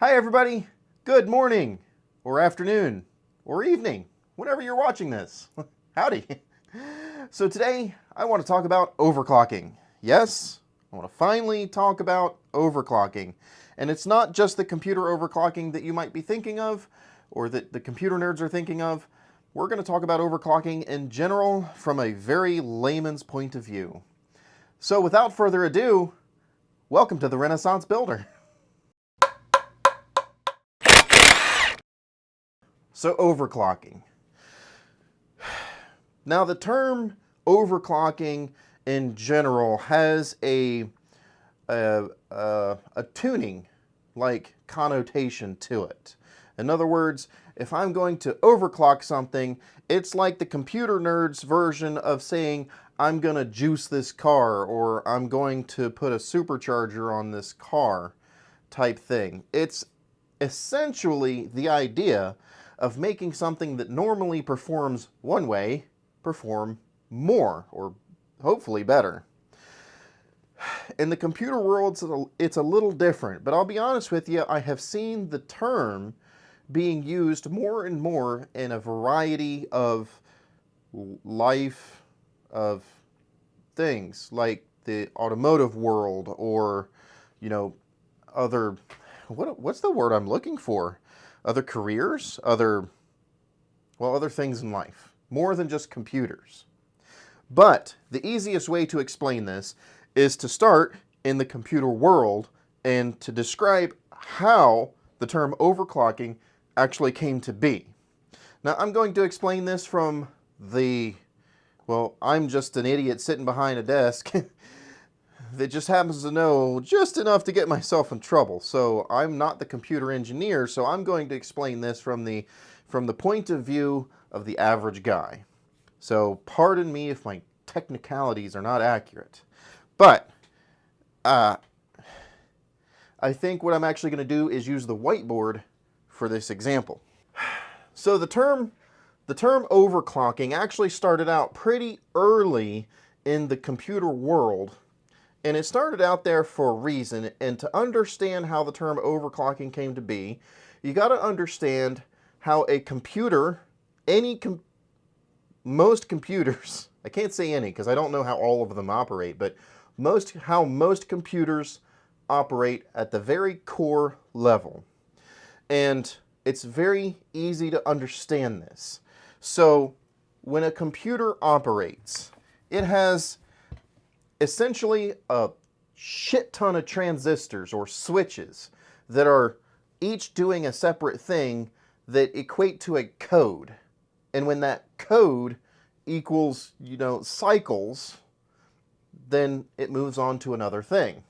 Hi everybody, good morning, or afternoon, or evening, whenever you're watching this. Howdy. So today, I want to talk about overclocking. Yes, I want to finally talk about overclocking. And it's not just the computer overclocking that you might be thinking of, or that the computer nerds are thinking of. We're going to talk about overclocking in general from a very layman's point of view. So without further ado, welcome to the Renaissance Builder. So overclocking. Now the term overclocking in general has a tuning like connotation to it. In other words, if I'm going to overclock something, it's like the computer nerd's version of saying I'm going to juice this car or I'm going to put a supercharger on this car type thing. It's essentially the idea of making something that normally performs one way perform more, or hopefully better. In the computer world, it's a little different, but I'll be honest with you, I have seen the term being used more and more in a variety of life of things, like the automotive world, or, other, what's the word I'm looking for? Other careers, other things in life, more than just computers. But the easiest way to explain this is to start in the computer world and to describe how the term overclocking actually came to be. Now, I'm going to explain this from I'm just an idiot sitting behind a desk that just happens to know just enough to get myself in trouble. So I'm not the computer engineer, so I'm going to explain this from the point of view of the average guy. So pardon me if my technicalities are not accurate. But I think what I'm actually going to do is use the whiteboard for this example. So the term overclocking actually started out pretty early in the computer world. And it started out there for a reason, and to understand how the term overclocking came to be, you got to understand how a computer, most computers, I can't say any because I don't know how all of them operate, but how most computers operate at the very core level. And it's very easy to understand this. So when a computer operates, it has essentially a shit ton of transistors or switches that are each doing a separate thing that equate to a code. And when that code equals, cycles, then it moves on to another thing.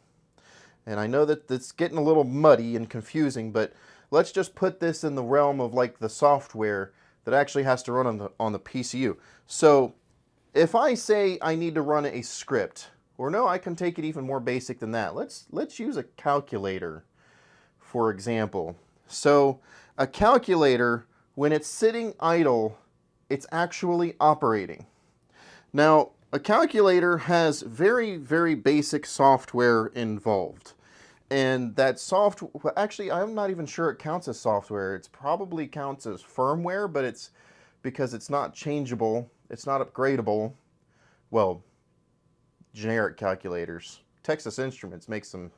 And I know that that's getting a little muddy and confusing, but let's just put this in the realm of like the software that actually has to run on the PCU. So if I say I need to run a script, or no, I can take it even more basic than that. Let's use a calculator, for example. So a calculator, when it's sitting idle, it's actually operating. Now, a calculator has very, very basic software involved. And that software, actually, I'm not even sure it counts as software. It probably counts as firmware, but it's because it's not changeable, it's not upgradable. Well, generic calculators. Texas Instruments makes them,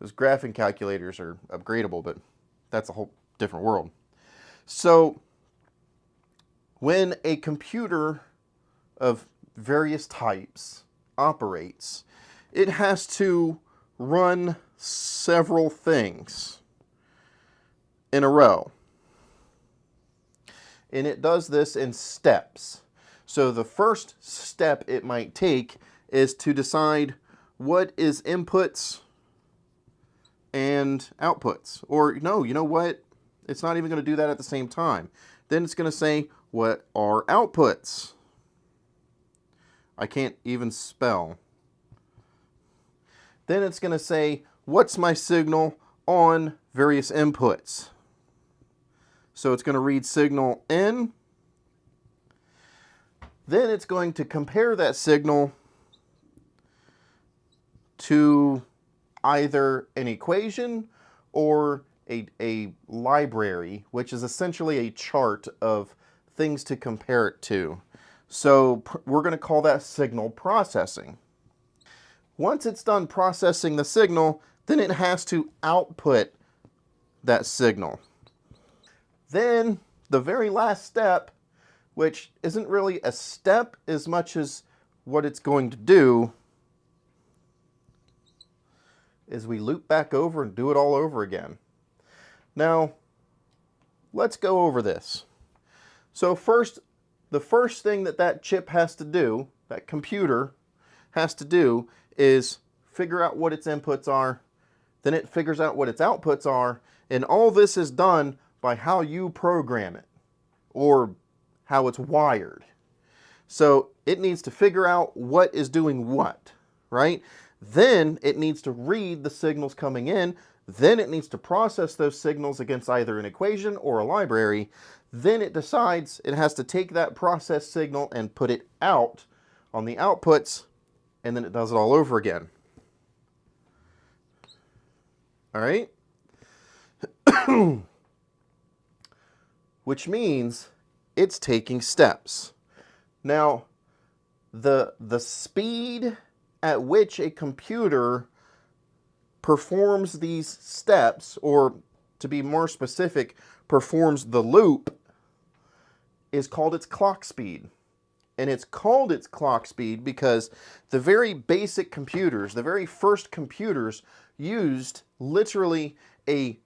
those graphing calculators are upgradable, but that's a whole different world. So when a computer of various types operates, it has to run several things in a row. And it does this in steps. So the first step it might take is to decide what is inputs and outputs. Or no, you know what? It's not even going to do that at the same time. Then it's going to say, what are outputs? I can't even spell. Then it's going to say, what's my signal on various inputs? So it's going to read signal in. Then it's going to compare that signal to either an equation or a library, which is essentially a chart of things to compare it to. So we're going to call that signal processing. Once it's done processing the signal, then it has to output that signal. Then the very last step, which isn't really a step as much as what it's going to do, is we loop back over and do it all over again. Now, let's go over this. So first, the first thing that chip has to do, that computer has to do, is figure out what its inputs are, then it figures out what its outputs are, and all this is done by how you program it, or how it's wired. So it needs to figure out what is doing what, right? Then it needs to read the signals coming in, then it needs to process those signals against either an equation or a library, then it decides it has to take that processed signal and put it out on the outputs, and then it does it all over again. All right? Which means it's taking steps. Now, the speed at which a computer performs these steps, or to be more specific, performs the loop, is called its clock speed. And it's called its clock speed because the very basic computers, the very first computers, used literally I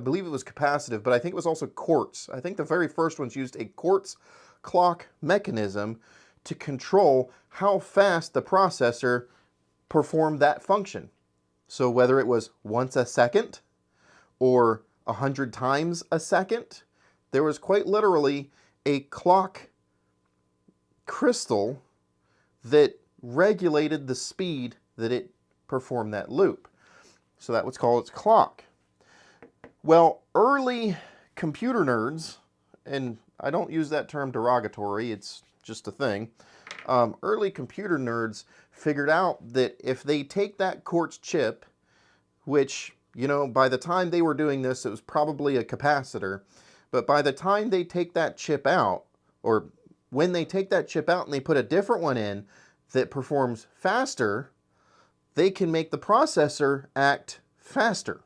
believe it was capacitive, but I think it was also quartz. I think the very first ones used a quartz clock mechanism to control how fast the processor performed that function. So whether it was once a second or 100 times a second, there was quite literally a clock crystal that regulated the speed that it performed that loop. So that was called its clock. Well, early computer nerds, and I don't use that term derogatory, it's just a thing. Early computer nerds figured out that if they take that quartz chip, which, you know, by the time they were doing this, it was probably a capacitor, but by the time they take that chip out, or when they take that chip out and they put a different one in that performs faster, they can make the processor act faster.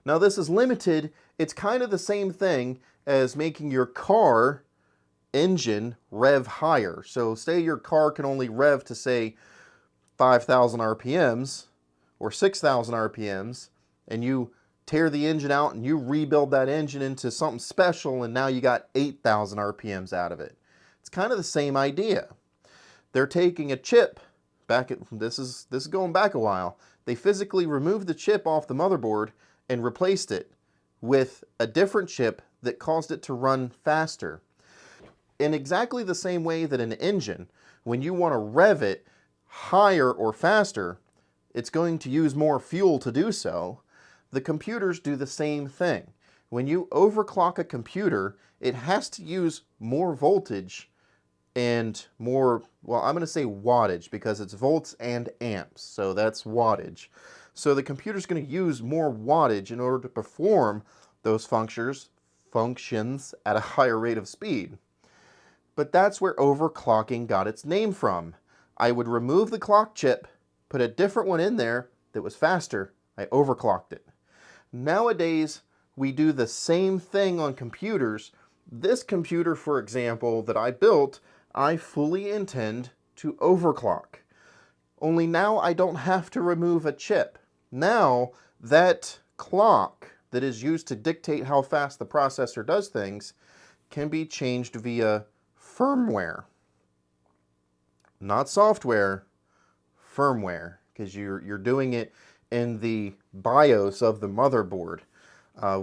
Now this is limited. It's kind of the same thing as making your car engine rev higher. So say your car can only rev to, say, 5,000 RPMs or 6,000 RPMs, and you tear the engine out and you rebuild that engine into something special, and now you got 8,000 RPMs out of it. It's kind of the same idea. They're taking a chip, this is going back a while. They physically removed the chip off the motherboard and replaced it with a different chip that caused it to run faster. In exactly the same way that an engine, when you want to rev it higher or faster, it's going to use more fuel to do so. The computers do the same thing. When you overclock a computer, it has to use more voltage and more, well, I'm going to say wattage because it's volts and amps, so that's wattage. So the computer's going to use more wattage in order to perform those functions at a higher rate of speed. But that's where overclocking got its name from. I would remove the clock chip, put a different one in there that was faster. I overclocked it. Nowadays, we do the same thing on computers. This computer, for example, that I built, I fully intend to overclock. Only now I don't have to remove a chip. Now, that clock that is used to dictate how fast the processor does things can be changed via firmware. Not software, firmware, because you're doing it in the BIOS of the motherboard,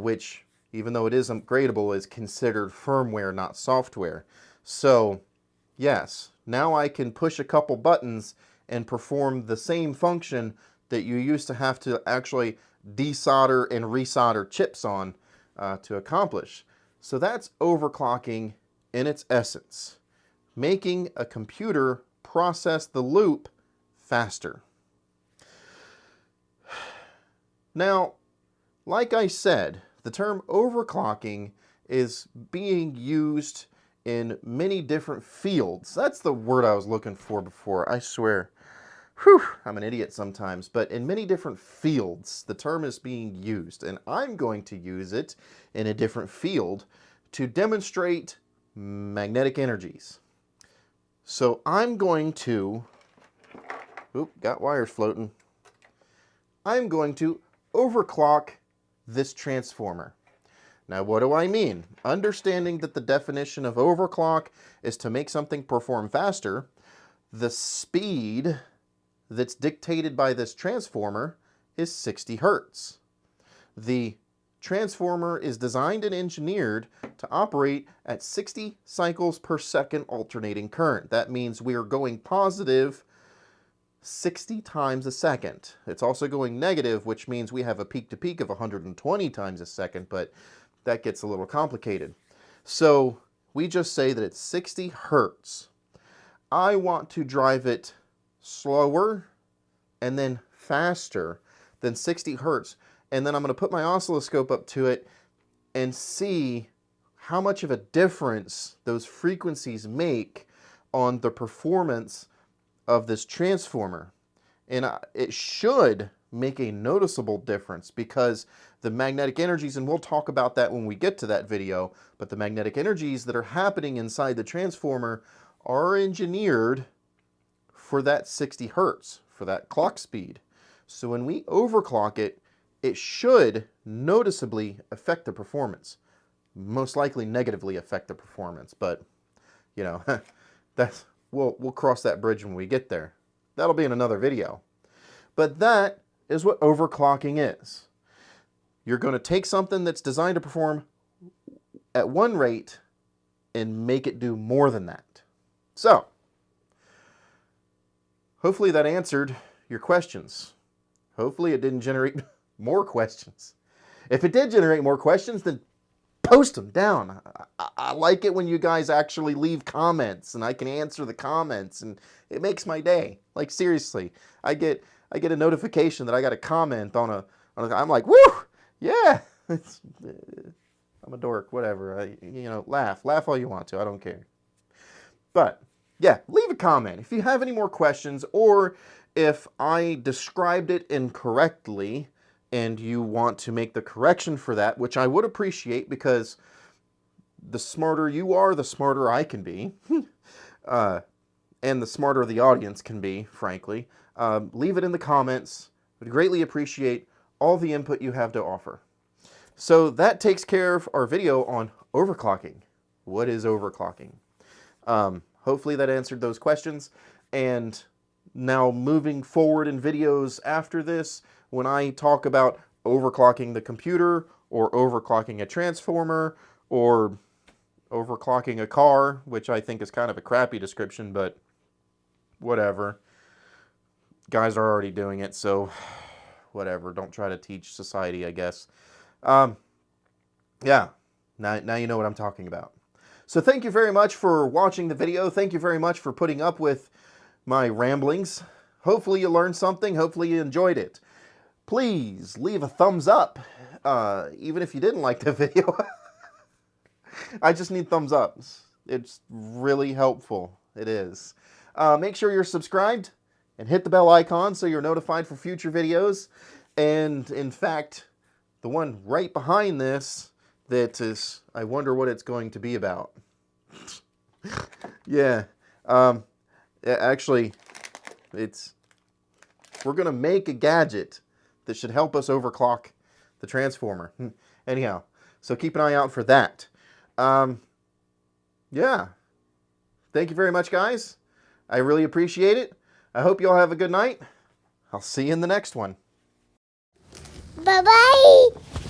which, even though it is upgradable, is considered firmware, not software. So, yes, now I can push a couple buttons and perform the same function that you used to have to actually desolder and resolder chips on to accomplish. So that's overclocking in its essence, making a computer process the loop faster. Now, like I said, the term overclocking is being used in many different fields. That's the word I was looking for before, I swear. Whew, I'm an idiot sometimes, but in many different fields, the term is being used, and I'm going to use it in a different field to demonstrate magnetic energies. So I'm going to, got wires floating. I'm going to overclock this transformer. Now, what do I mean? Understanding that the definition of overclock is to make something perform faster, the speed that's dictated by this transformer is 60 hertz. The transformer is designed and engineered to operate at 60 cycles per second alternating current. That means we are going positive 60 times a second. It's also going negative, which means we have a peak-to-peak of 120 times a second, but that gets a little complicated. So we just say that it's 60 hertz. I want to drive it slower and then faster than 60 hertz. And then I'm going to put my oscilloscope up to it and see how much of a difference those frequencies make on the performance of this transformer. And it should make a noticeable difference because the magnetic energies, and we'll talk about that when we get to that video, but the magnetic energies that are happening inside the transformer are engineered for that 60 hertz, for that clock speed. So when we overclock it, it should noticeably affect the performance. Most likely negatively affect the performance, but you know, we'll cross that bridge when we get there. That'll be in another video. But that is what overclocking is. You're going to take something that's designed to perform at one rate and make it do more than that. So, hopefully that answered your questions. Hopefully it didn't generate more questions. If it did generate more questions, then post them down. I like it when you guys actually leave comments and I can answer the comments, and it makes my day. Like seriously, I get a notification that I got a comment on a I'm like, woo, yeah. I'm a dork, whatever. Laugh all you want to. I don't care. But yeah, leave a comment if you have any more questions, or if I described it incorrectly and you want to make the correction for that, which I would appreciate, because the smarter you are, the smarter I can be, and the smarter the audience can be, frankly. Leave it in the comments. Would greatly appreciate all the input you have to offer. So that takes care of our video on overclocking. What is overclocking? Hopefully that answered those questions. And now moving forward in videos after this, when I talk about overclocking the computer, or overclocking a transformer, or overclocking a car, which I think is kind of a crappy description, but whatever. Guys are already doing it, so whatever. Don't try to teach society, I guess. Yeah, now you know what I'm talking about. So thank you very much for watching the video. Thank you very much for putting up with my ramblings. Hopefully you learned something. Hopefully you enjoyed it. Please leave a thumbs up, even if you didn't like the video. I just need thumbs ups. It's really helpful. It is. Make sure you're subscribed and hit the bell icon so you're notified for future videos. And in fact, the one right behind this, that is, I wonder what it's going to be about. Yeah. Actually, we're going to make a gadget that should help us overclock the transformer. Anyhow, so keep an eye out for that. Yeah. Thank you very much, guys. I really appreciate it. I hope you all have a good night. I'll see you in the next one. Bye-bye.